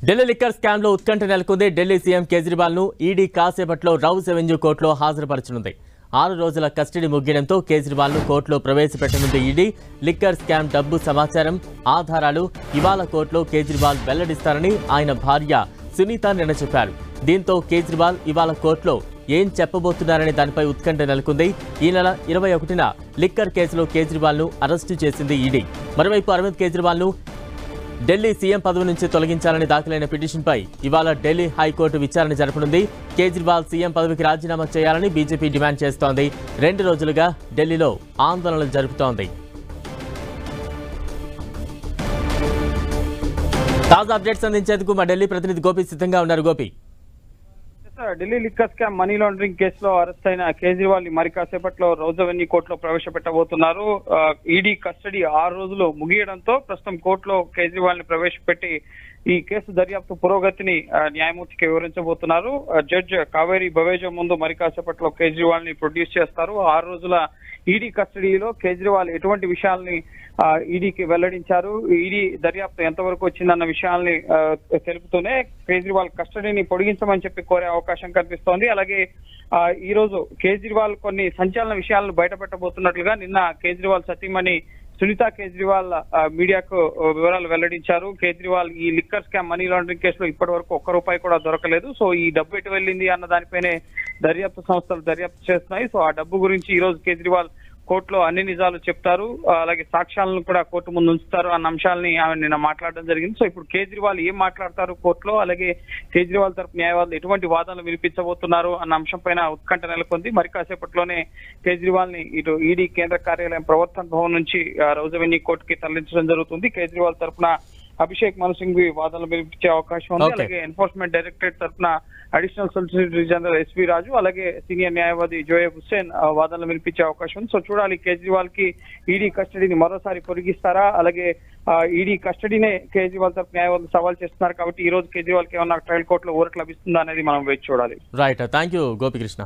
Delhi liquor scam లో ఉత్కంఠ నెలకొంది. ఢిల్లీ సీఎం కేజ్రీవాల్ ను ఈడీ కాసేపట్లో రౌస్ అవెన్యూ కోర్టులో హాజరుపరచనుంది. 6 రోజుల కస్టడీ ముగియడంతో కేజ్రీవాల్ ను కోర్టులో ప్రవేశపెట్టనుంది ఈడీ. లిక్కర్ స్కామ్ డబ్బు సమాచారం, ఆధారాలు ఇవాళ కోర్టులో కేజ్రీవాల్ వెల్లడిస్తారని ఆయన భార్య సునీత నిన్న చెప్పారు. దీంతో కేజ్రీవాల్ ఇవాళ కోర్టులో ఏం చెప్పబోతున్నారనే దానిపై ఉత్కంఠ నెలకొంది. ఈ నెల 21న లిక్కర్ కేసులో కేజ్రీవాల్ ను అరెస్టు చేసింది ఈడీ. మరోవైపు అరవింద్ కేజ్రీవాల్ ను ఢిల్లీ సీఎం పదవి నుంచి తొలగించాలని దాఖలైన పిటిషన్పై ఇవాళ ఢిల్లీ హైకోర్టు విచారణ జరపనుంది. కేజ్రీవాల్ సీఎం పదవికి రాజీనామా చేయాలని బీజేపీ డిమాండ్ చేస్తోంది. 2 రోజులుగా ఢిల్లీలో ఆందోళనలు జరుపుతోంది. తాజా అప్డేట్స్ అందించేందుకు మా ఢిల్లీ ప్రతినిధి గోపి సిద్ధంగా ఉన్నారు. Gopi, Delhi liquor scam money laundering కేసులో అరెస్ట్ అయిన కేజ్రీవాల్ ని మరి కాసేపట్లో రౌస్ అవెన్యూ కోర్టులో ప్రవేశపెట్టబోతున్నారు. ఈడీ కస్టడీ 6 రోజులు ముగియడంతో ప్రస్తుతం కోర్టులో కేజ్రీవాల్ ని ప్రవేశపెట్టి ఈ కేసు దర్యాప్తు పురోగతిని న్యాయమూర్తికి వివరించబోతున్నారు. జడ్జ్ కావేరి బవేజా ముందు మరి కాసేపట్లో కేజ్రీవాల్ ని ప్రొడ్యూస్ చేస్తారు. 6 రోజుల ఈడీ కస్టడీలో కేజ్రీవాల్ ఎటువంటి విషయాల్ని ఈడీకి వెల్లడించారు, ఈడీ దర్యాప్తు ఎంతవరకు వచ్చిందన్న విషయాల్ని తెలుపుతూనే కేజ్రీవాల్ కస్టడీని పొడిగించమని చెప్పి కోరే అవకాశం కనిపిస్తోంది. అలాగే ఈ రోజు కేజ్రీవాల్ కొన్ని సంచలన విషయాలను బయటపెట్టబోతున్నట్లుగా నిన్న కేజ్రీవాల్ సతీమణి సునీత కేజ్రీవాల్ మీడియాకు వివరాలు వెల్లడించారు. కేజ్రీవాల్ ఈ లిక్కర్ స్కామ్ మనీ లాండరింగ్ కేసులో ఇప్పటి వరకు ₹1 కూడా దొరకలేదు. సో ఈ డబ్బు ఎటు వెళ్ళింది అన్న దానిపైనే దర్యాప్తు సంస్థలు దర్యాప్తు చేస్తున్నాయి. సో ఆ డబ్బు గురించి ఈ రోజు కేజ్రీవాల్ కోర్టులో అన్ని నిజాలు చెప్తారు, అలాగే సాక్ష్యాలను కూడా కోర్టు ముందు ఉంచుతారు అన్న అంశాలని ఆమె నిన్న మాట్లాడడం జరిగింది. సో ఇప్పుడు కేజ్రీవాల్ ఏం మాట్లాడతారు కోర్టులో, అలాగే కేజ్రీవాల్ తరపు న్యాయవాదులు ఎటువంటి వాదనలు వినిపించబోతున్నారు అన్న అంశం పైన ఉత్కంఠ నెలకొంది. మరి కాసేపట్లోనే కేజ్రీవాల్ ని ఇటు ఈడీ కేంద్ర కార్యాలయం ప్రవర్తన భవన్ నుంచి రౌస్ అవెన్యూ కోర్టుకి తరలించడం జరుగుతుంది. కేజ్రీవాల్ తరపున అభిషేక్ మను సింఘ్వి వాదనలు వినిపించే అవకాశం ఉంది. అలాగే ఎన్ఫోర్స్మెంట్ డైరెక్టరేట్ తరఫున అడిషనల్ సొలిసిటర్ జనరల్ ఎస్వి రాజు, అలాగే సీనియర్ న్యాయవాది జోయబ్ హుస్సేన్ వాదనలు వినిపించే అవకాశం ఉంది. సో చూడాలి కేజ్రీవాల్ కి ఈడీ కస్టడీని మరోసారి పొడిగిస్తారా, అలాగే ఈడీ కస్టడీనే కేజ్రీవాల్ తరపు న్యాయవాదులు సవాల్ చేస్తున్నారు కాబట్టి ఈ రోజు కేజ్రీవాల్ కి ఏమన్నా ట్రయల్ కోర్టులో ఊరట లభిస్తుందా అనేది మనం వేచి చూడాలి. Right, thank you Gopikrishna.